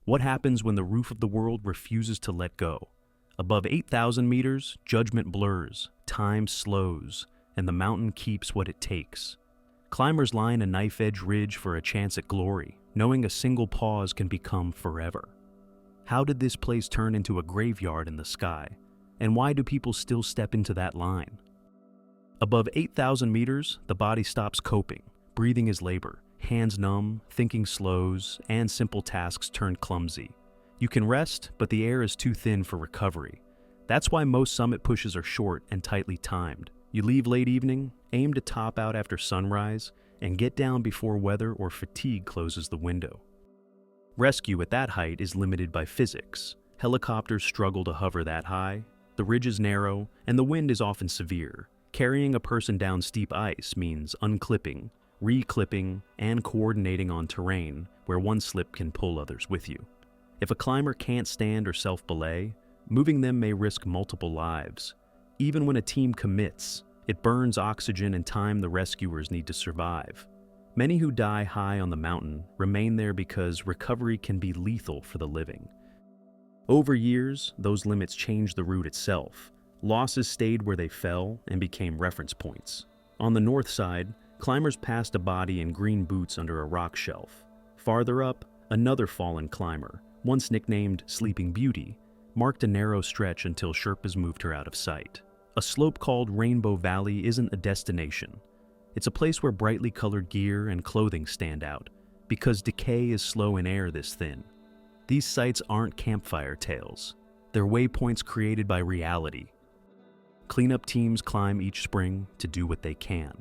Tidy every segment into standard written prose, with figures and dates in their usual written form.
What happens when the roof of the world refuses to let go? Above 8,000 meters, judgment blurs, time slows, and the mountain keeps what it takes. Climbers line a knife-edge ridge for a chance at glory, knowing a single pause can become forever. How did this place turn into a graveyard in the sky? And why do people still step into that line? Above 8,000 meters, the body stops coping. Breathing is labor. Hands numb, thinking slows, and simple tasks turn clumsy. You can rest, but the air is too thin for recovery. That's why most summit pushes are short and tightly timed. You leave late evening, aim to top out after sunrise, and get down before weather or fatigue closes the window. Rescue at that height is limited by physics. Helicopters struggle to hover that high, the ridge is narrow, and the wind is often severe. Carrying a person down steep ice means unclipping, re-clipping, and coordinating on terrain where one slip can pull others with you. If a climber can't stand or self-belay, moving them may risk multiple lives. Even when a team commits, it burns oxygen and time the rescuers need to survive. Many who die high on the mountain remain there because recovery can be lethal for the living. Over years, those limits changed the route itself. Losses stayed where they fell and became reference points. On the north side, climbers passed a body in green boots under a rock shelf. Farther up, another fallen climber, once nicknamed Sleeping Beauty, marked a narrow stretch until Sherpas moved her out of sight. A slope called Rainbow Valley isn't a destination. It's a place where brightly colored gear and clothing stand out, because decay is slow in air this thin. These sites aren't campfire tales. They're waypoints created by reality. Cleanup teams climb each spring to do what they can.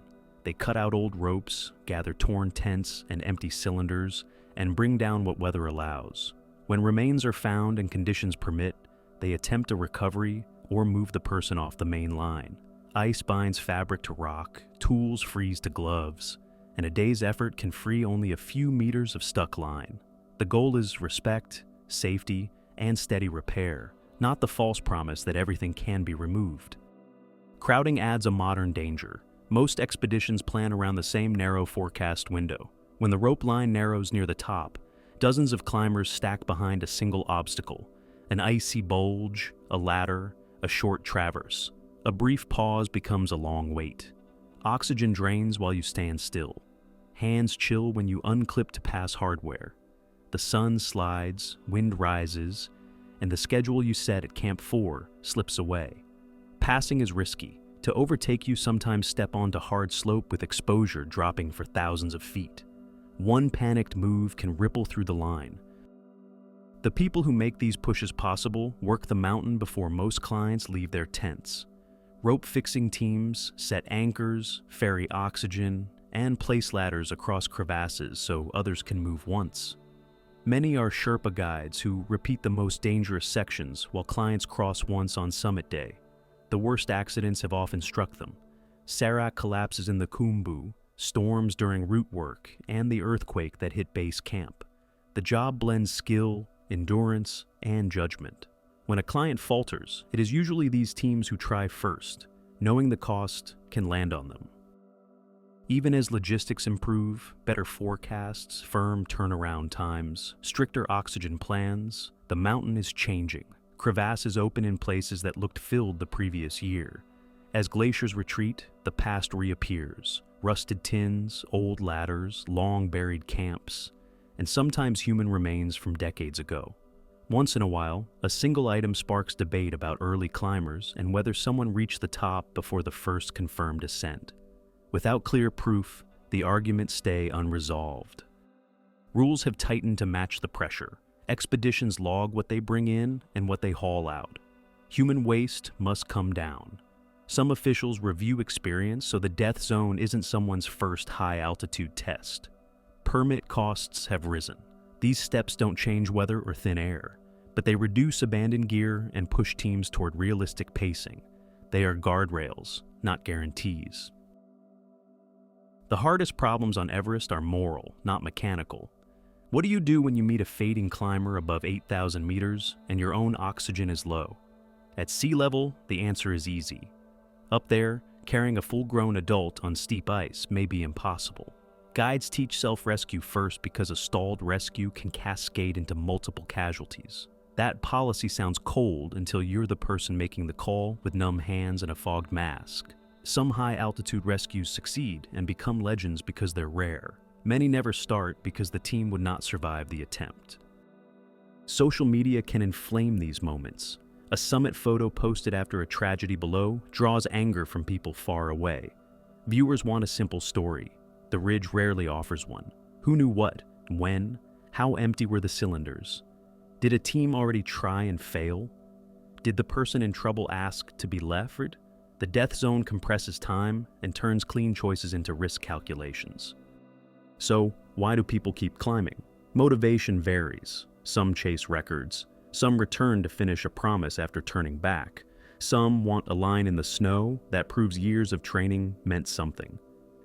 They cut out old ropes, gather torn tents and empty cylinders, and bring down what weather allows. When remains are found and conditions permit, they attempt a recovery or move the person off the main line. Ice binds fabric to rock, tools freeze to gloves, and a day's effort can free only a few meters of stuck line. The goal is respect, safety, and steady repair, not the false promise that everything can be removed. Crowding adds a modern danger. Most expeditions plan around the same narrow forecast window. When the rope line narrows near the top, dozens of climbers stack behind a single obstacle, an icy bulge, a ladder, a short traverse. A brief pause becomes a long wait. Oxygen drains while you stand still. Hands chill when you unclip to pass hardware. The sun slides, wind rises, and the schedule you set at Camp 4 slips away. Passing is risky. To overtake you, sometimes step onto hard slope with exposure dropping for thousands of feet. One panicked move can ripple through the line. The people who make these pushes possible work the mountain before most clients leave their tents. Rope fixing teams set anchors, ferry oxygen, and place ladders across crevasses so others can move once. Many are Sherpa guides who repeat the most dangerous sections while clients cross once on summit day. The worst accidents have often struck them. Serac collapses in the Khumbu, storms during route work, and the earthquake that hit base camp. The job blends skill, endurance, and judgment. When a client falters, it is usually these teams who try first, knowing the cost can land on them. Even as logistics improve, better forecasts, firm turnaround times, stricter oxygen plans, the mountain is changing. Crevasses open in places that looked filled the previous year. As glaciers retreat, the past reappears. Rusted tins, old ladders, long buried camps, and sometimes human remains from decades ago. Once in a while, a single item sparks debate about early climbers and whether someone reached the top before the first confirmed ascent. Without clear proof, the arguments stay unresolved. Rules have tightened to match the pressure. Expeditions log what they bring in and what they haul out. Human waste must come down. Some officials review experience so the death zone isn't someone's first high-altitude test. Permit costs have risen. These steps don't change weather or thin air, but they reduce abandoned gear and push teams toward realistic pacing. They are guardrails, not guarantees. The hardest problems on Everest are moral, not mechanical. What do you do when you meet a fading climber above 8,000 meters and your own oxygen is low? At sea level, the answer is easy. Up there, carrying a full-grown adult on steep ice may be impossible. Guides teach self-rescue first because a stalled rescue can cascade into multiple casualties. That policy sounds cold until you're the person making the call with numb hands and a fogged mask. Some high-altitude rescues succeed and become legends because they're rare. Many never start because the team would not survive the attempt. Social media can inflame these moments. A summit photo posted after a tragedy below draws anger from people far away. Viewers want a simple story. The ridge rarely offers one. Who knew what? When? How empty were the cylinders? Did a team already try and fail? Did the person in trouble ask to be left? The death zone compresses time and turns clean choices into risk calculations. So, why do people keep climbing? Motivation varies. Some chase records. Some return to finish a promise after turning back. Some want a line in the snow that proves years of training meant something.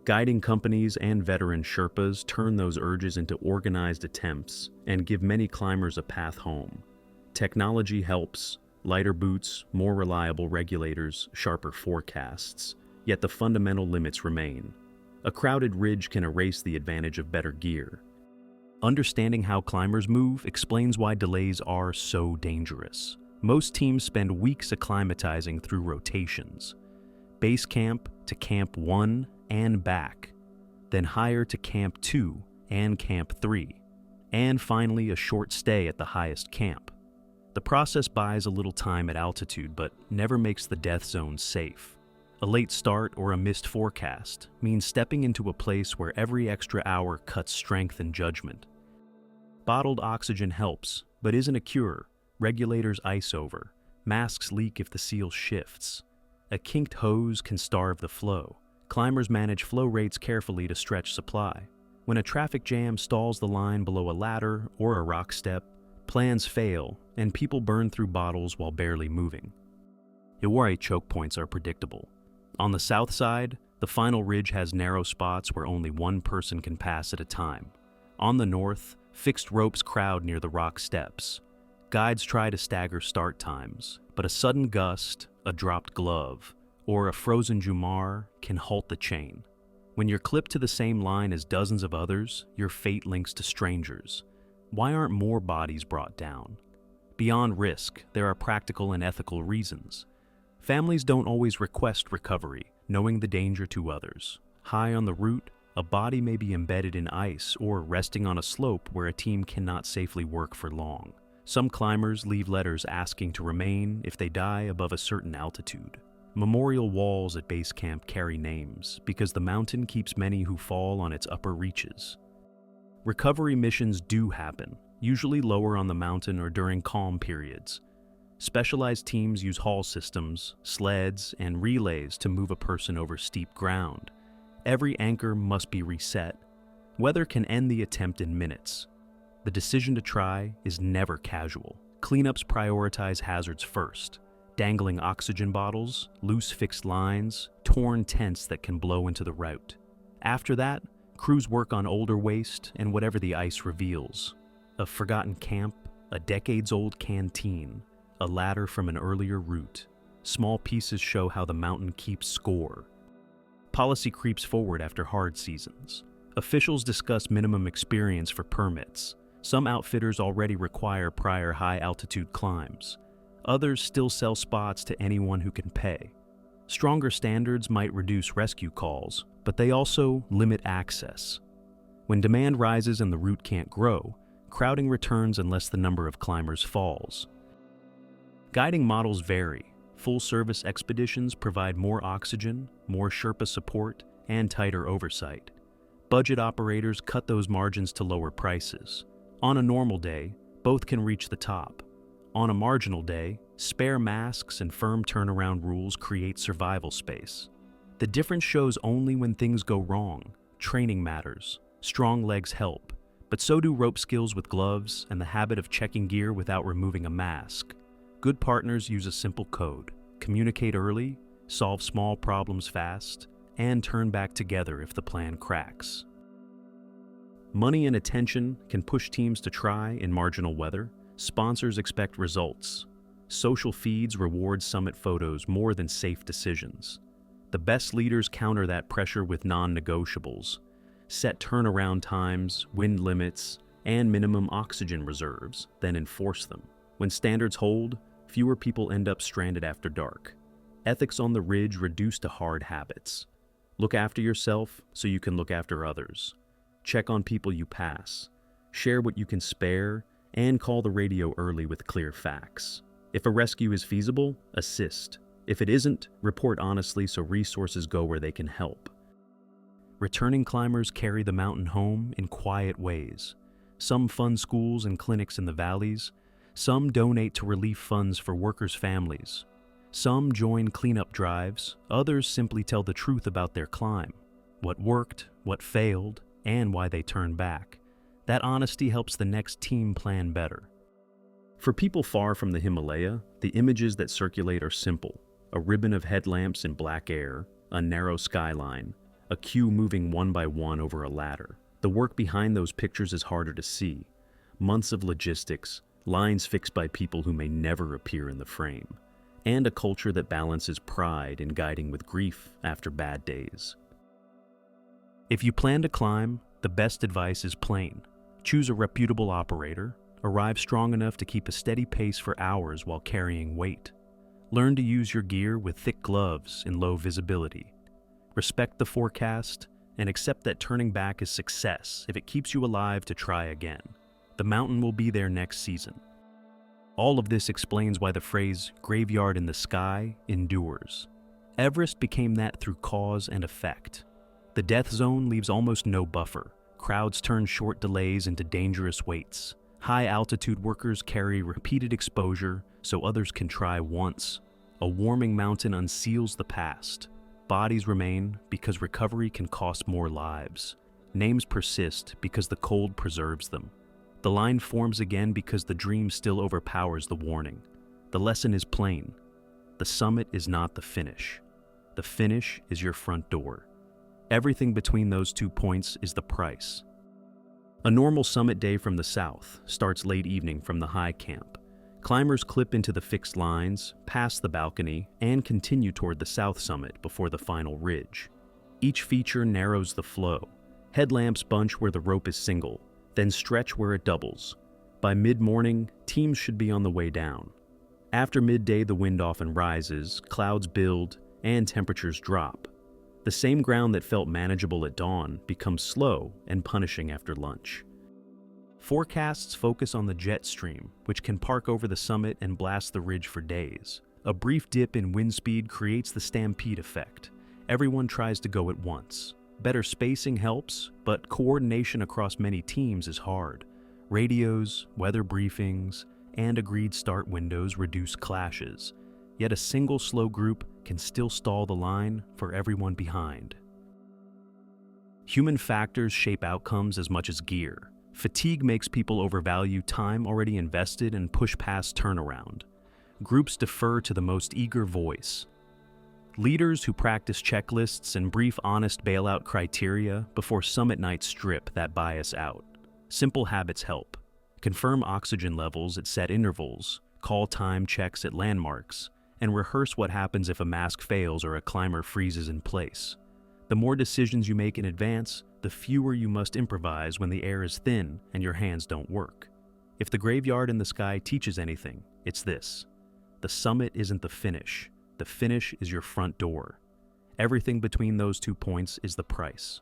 Guiding companies and veteran Sherpas turn those urges into organized attempts and give many climbers a path home. Technology helps: lighter boots, more reliable regulators, sharper forecasts. Yet the fundamental limits remain. A crowded ridge can erase the advantage of better gear. Understanding how climbers move explains why delays are so dangerous. Most teams spend weeks acclimatizing through rotations. Base camp to Camp 1 and back, then higher to Camp 2 and Camp 3, and finally a short stay at the highest camp. The process buys a little time at altitude, but never makes the death zone safe. A late start or a missed forecast means stepping into a place where every extra hour cuts strength and judgment. Bottled oxygen helps, but isn't a cure. Regulators ice over. Masks leak if the seal shifts. A kinked hose can starve the flow. Climbers manage flow rates carefully to stretch supply. When a traffic jam stalls the line below a ladder or a rock step, plans fail and people burn through bottles while barely moving. Iwari choke points are predictable. On the south side, the final ridge has narrow spots where only one person can pass at a time. On the north, fixed ropes crowd near the rock steps. Guides try to stagger start times, but a sudden gust, a dropped glove, or a frozen jumar can halt the chain. When you're clipped to the same line as dozens of others, your fate links to strangers. Why aren't more bodies brought down? Beyond risk, there are practical and ethical reasons. Families don't always request recovery, knowing the danger to others. High on the route, a body may be embedded in ice or resting on a slope where a team cannot safely work for long. Some climbers leave letters asking to remain if they die above a certain altitude. Memorial walls at base camp carry names because the mountain keeps many who fall on its upper reaches. Recovery missions do happen, usually lower on the mountain or during calm periods. Specialized teams use haul systems, sleds, and relays to move a person over steep ground. Every anchor must be reset. Weather can end the attempt in minutes. The decision to try is never casual. Cleanups prioritize hazards first. Dangling oxygen bottles, loose fixed lines, torn tents that can blow into the route. After that, crews work on older waste and whatever the ice reveals. A forgotten camp, a decades-old canteen, a ladder from an earlier route. Small pieces show how the mountain keeps score. Policy creeps forward after hard seasons. Officials discuss minimum experience for permits. Some outfitters already require prior high-altitude climbs. Others still sell spots to anyone who can pay. Stronger standards might reduce rescue calls, but they also limit access. When demand rises and the route can't grow, crowding returns unless the number of climbers falls. Guiding models vary. Full-service expeditions provide more oxygen, more Sherpa support, and tighter oversight. Budget operators cut those margins to lower prices. On a normal day, both can reach the top. On a marginal day, spare masks and firm turnaround rules create survival space. The difference shows only when things go wrong. Training matters. Strong legs help, but so do rope skills with gloves and the habit of checking gear without removing a mask. Good partners use a simple code: communicate early, solve small problems fast, and turn back together if the plan cracks. Money and attention can push teams to try in marginal weather. Sponsors expect results. Social feeds reward summit photos more than safe decisions. The best leaders counter that pressure with non-negotiables. set turnaround times, wind limits, and minimum oxygen reserves, then enforce them. When standards hold, fewer people end up stranded after dark. Ethics on the ridge reduce to hard habits. Look after yourself so you can look after others. Check on people you pass. Share what you can spare, and call the radio early with clear facts. If a rescue is feasible, assist. If it isn't, report honestly so resources go where they can help. Returning climbers carry the mountain home in quiet ways. Some fund schools and clinics in the valleys. Some donate to relief funds for workers' families. Some join cleanup drives. Others simply tell the truth about their climb, what worked, what failed, and why they turned back. That honesty helps the next team plan better. For people far from the Himalaya, the images that circulate are simple. A ribbon of headlamps in black air, a narrow skyline, a queue moving one by one over a ladder. The work behind those pictures is harder to see. Months of logistics, lines fixed by people who may never appear in the frame, and a culture that balances pride in guiding with grief after bad days. If you plan to climb, the best advice is plain. Choose a reputable operator, arrive strong enough to keep a steady pace for hours while carrying weight. Learn to use your gear with thick gloves in low visibility. Respect the forecast, and accept that turning back is success if it keeps you alive to try again. The mountain will be there next season. All of this explains why the phrase "graveyard in the sky" endures. Everest became that through cause and effect. The death zone leaves almost no buffer. Crowds turn short delays into dangerous waits. High-altitude workers carry repeated exposure so others can try once. A warming mountain unseals the past. Bodies remain because recovery can cost more lives. Names persist because the cold preserves them. The line forms again because the dream still overpowers the warning. The lesson is plain. The summit is not the finish. The finish is your front door. Everything between those 2 points is the price. A normal summit day from the south starts late evening from the high camp. Climbers clip into the fixed lines, pass the balcony, and continue toward the south summit before the final ridge. Each feature narrows the flow. Headlamps bunch where the rope is single, then stretch where it doubles. By mid-morning, teams should be on the way down. After midday, the wind often rises, clouds build, and temperatures drop. The same ground that felt manageable at dawn becomes slow and punishing after lunch. Forecasts focus on the jet stream, which can park over the summit and blast the ridge for days. A brief dip in wind speed creates the stampede effect. Everyone tries to go at once. Better spacing helps, but coordination across many teams is hard. Radios, weather briefings, and agreed start windows reduce clashes. Yet a single slow group can still stall the line for everyone behind. Human factors shape outcomes as much as gear. Fatigue makes people overvalue time already invested and push past turnaround. Groups defer to the most eager voice. Leaders who practice checklists and brief honest bailout criteria before summit night strip that bias out. Simple habits help. Confirm oxygen levels at set intervals, call time checks at landmarks, and rehearse what happens if a mask fails or a climber freezes in place. The more decisions you make in advance, the fewer you must improvise when the air is thin and your hands don't work. If the graveyard in the sky teaches anything, it's this. The summit isn't the finish. The finish is your front door. Everything between those 2 points is the price.